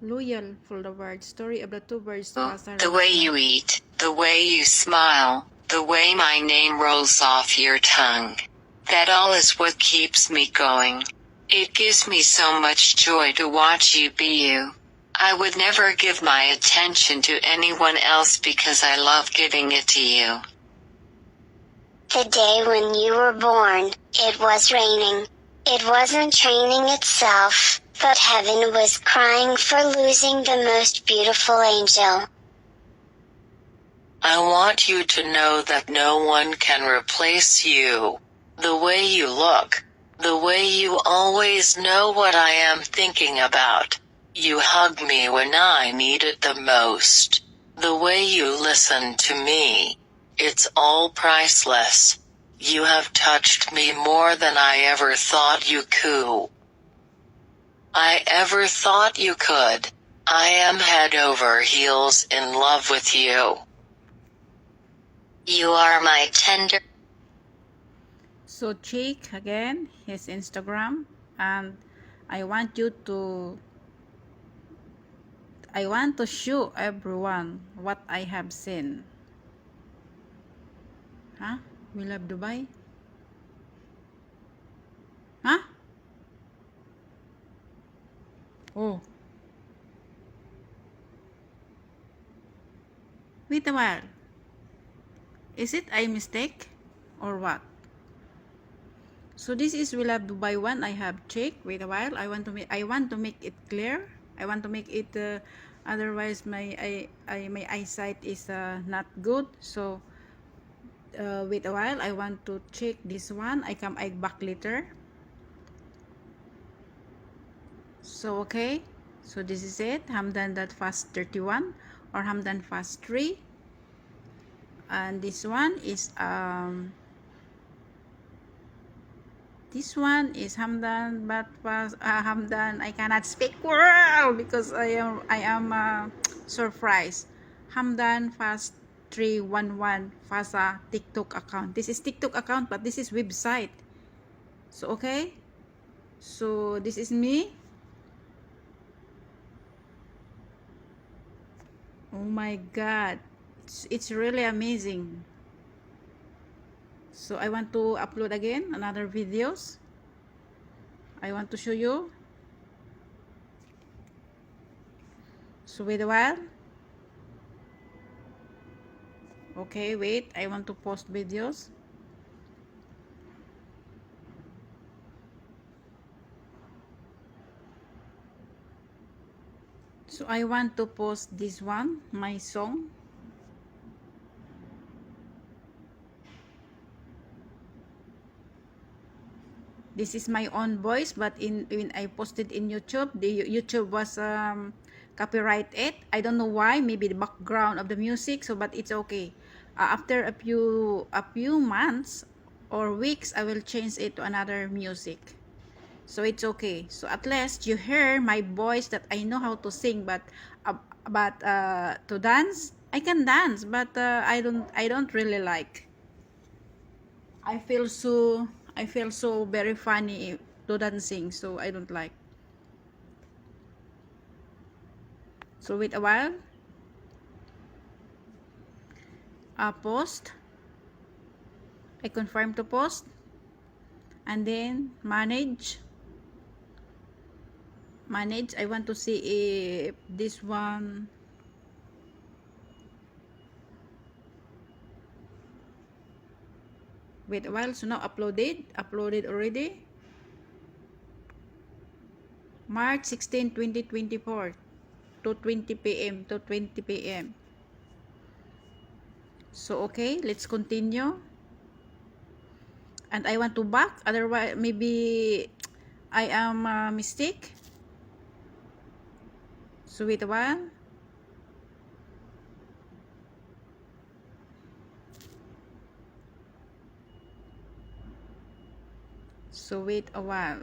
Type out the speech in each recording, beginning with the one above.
Loyal for the word. Story of the two birds. The way you eat, the way you smile, the way my name rolls off your tongue. That all is what keeps me going. It gives me so much joy to watch you be you. I would never give my attention to anyone else because I love giving it to you. The day when you were born, it was raining. It wasn't raining itself, but heaven was crying for losing the most beautiful angel. I want you to know that no one can replace you. The way you look. The way you always know what I am thinking about. You hug me when I need it the most. The way you listen to me. It's all priceless. You have touched me more than I ever thought you could. I ever thought you could. I am head over heels in love with you. You are my tender. So check again his Instagram, and I want to show everyone what I have seen. Huh? We love Dubai? Huh? Oh. Wait a while. Is it a mistake or what? So this is We Love Dubai one. I have checked. Wait a while. I want to make it clear. I want to make it otherwise my eyesight is not good. So wait a while. I want to check this one. I back later. So okay. So this is it. Hamdan that fast 31 or Hamdan fast 3. And this one is Hamdan, but Hamdan, I cannot speak well because I am surprised. Hamdan Fast 311 Fasa TikTok account. This is TikTok account, but this is website. So okay. So this is me. Oh my God, it's really amazing. So I want to upload again another videos. I want to show you. So wait a while. Okay, wait. I want to post videos. So I want to post this one, my song. This is my own voice, but when I posted in YouTube, the YouTube was copyright it. I don't know why. Maybe the background of the music. So, but it's okay. After a few months or weeks, I will change it to another music. So it's okay. So at least you hear my voice that I know how to sing, but to dance, I can dance, but I don't really like. I feel so very funny to dancing, so I don't like. So wait a while. Post. I confirm to post, and then manage. I want to see if this one. Wait a while. So now uploaded already. March 16, 2024 to 20 p.m. to 20 p.m. So okay, let's continue. And I want to back, otherwise maybe I am a mistake. So wait a while. So wait a while.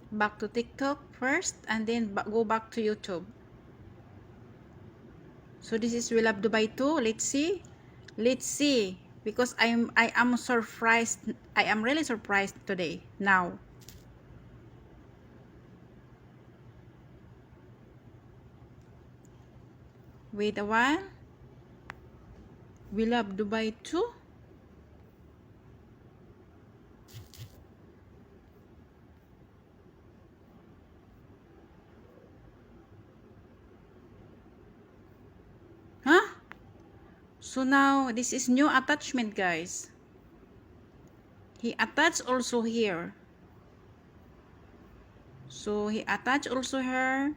Back to TikTok first, and then go back to YouTube. So this is We Love Dubai too. Let's see. Let's see. Because I am surprised. I am really surprised today. Now. Wait a while. We Love Dubai too. Huh? So now this is new attachment, guys. He attached also here. So he attached also her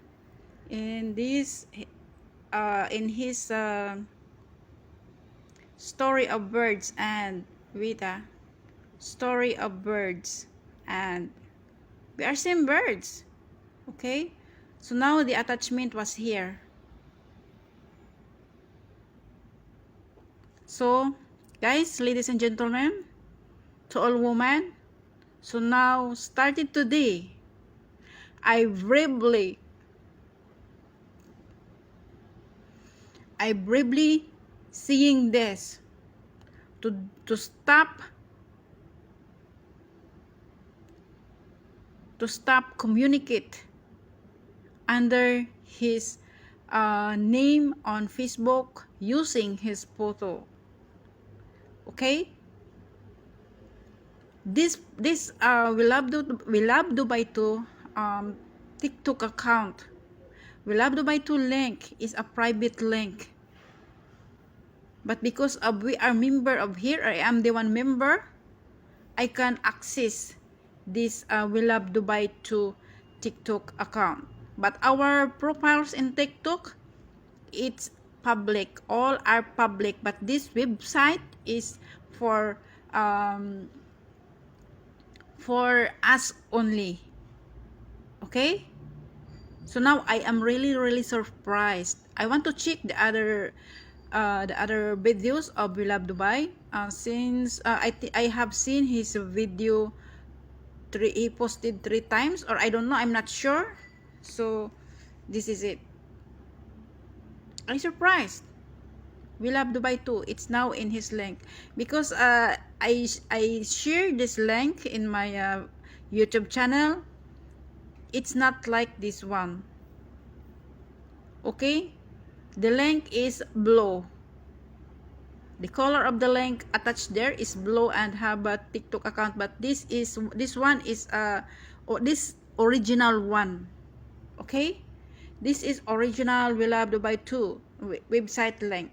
in this in his story of birds and Vita story of birds, and we are same birds. Okay, so now the attachment was here. So guys, ladies and gentlemen, to all women, so now started today, I bravely seeing this to stop communicate under his name on Facebook using his photo. Okay, this We Love Dubai 2 TikTok account. We Love Dubai 2 link is a private link, but because of we are member of here, I am the one member, I can access this We Love Dubai 2 TikTok account. But our profiles in TikTok, it's public, all are public, but this website is for us only. Okay, so now I am really surprised. I want to check the other videos of We Love Dubai, since I have seen his video he posted 3 times, or I don't know, I'm not sure. So this is it. I'm surprised. We Love Dubai 2, it's now in his link, because I shared this link in my YouTube channel. It's not like this one. Okay, the link is blue. The color of the link attached there is blue and have a TikTok account, but this one is this original one. Okay, this is original We Love Dubai 2 website link.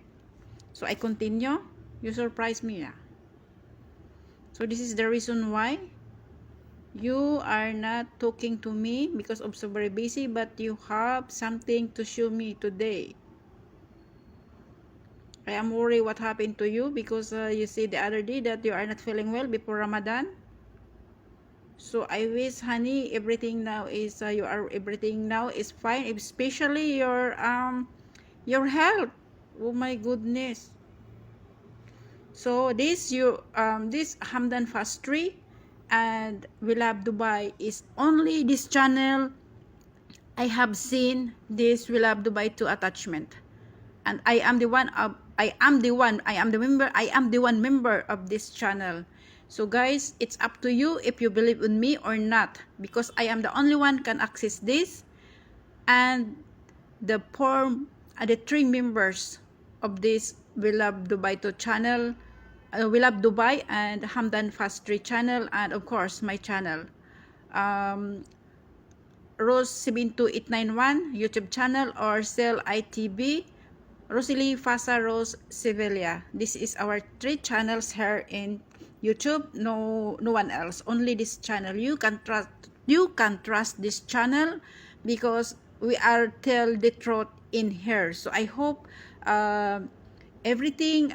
So I continue. You surprise me, yeah. So this is the reason why you are not talking to me, because I'm so very busy, but you have something to show me today. I am worried what happened to you, because you said the other day that you are not feeling well before Ramadan. So I wish, honey, everything now is everything now is fine, especially your health. Oh my goodness. So this Hamdan Fastri and We Love Dubai is only this channel I have seen this We Love Dubai 2 attachment, and I am the one member of this channel. So guys, it's up to you if you believe in me or not, because I am the only one can access this, and the 3 members of this We Love Dubai 2 channel, We Love Dubai and Hamdan Fastri channel, and of course my channel, Rose 72891 YouTube channel, or Cell ITB, Rosalie Fasa Rose Sevilla. This is our 3 channels here in YouTube. No one else, only this channel. You can trust this channel, because we are tell the truth in here. So I hope everything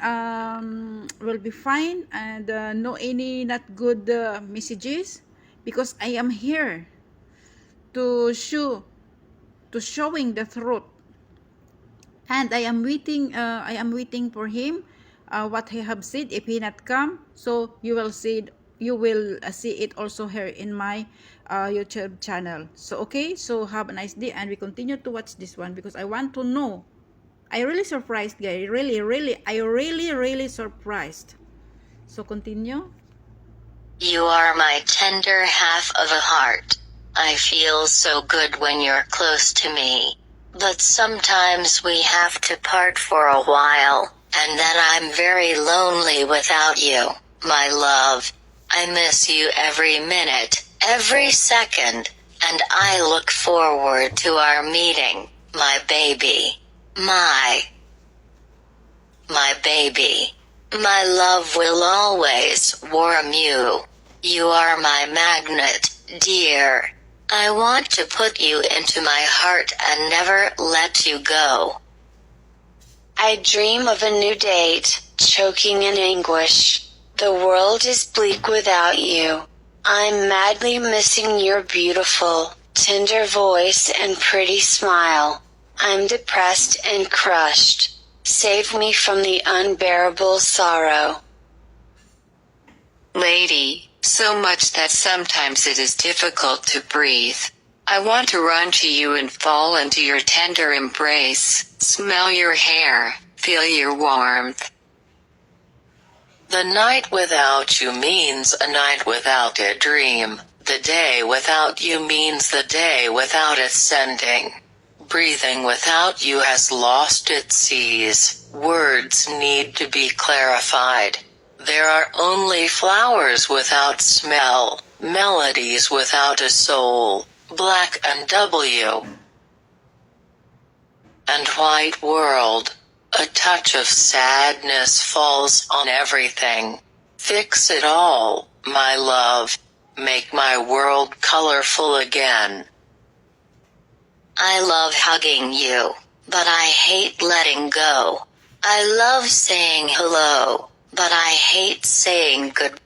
will be fine, and no any not good messages, because I am here to showing the truth, and I am waiting for him, what he have said. If he not come, so you will see it also here in my YouTube channel. So okay, so have a nice day, and we continue to watch this one, because I want to know I really surprised, guys. I really surprised. So continue. You are my tender half of a heart. I feel so good when you're close to me. But sometimes we have to part for a while, and then I'm very lonely without you, my love. I miss you every minute, every second, and I look forward to our meeting, my baby. My baby. My love will always warm you. You are my magnet, dear. I want to put you into my heart and never let you go. I dream of a new date, choking in anguish. The world is bleak without you. I'm madly missing your beautiful, tender voice and pretty smile. I'm depressed and crushed. Save me from the unbearable sorrow. Lady, so much that sometimes it is difficult to breathe. I want to run to you and fall into your tender embrace, smell your hair, feel your warmth. The night without you means a night without a dream. The day without you means the day without its sending. Breathing without you has lost its seas. Words need to be clarified. There are only flowers without smell, melodies without a soul, black and W and white world. A touch of sadness falls on everything. Fix it all, my love. Make my world colorful again. I love hugging you, but I hate letting go. I love saying hello, but I hate saying goodbye.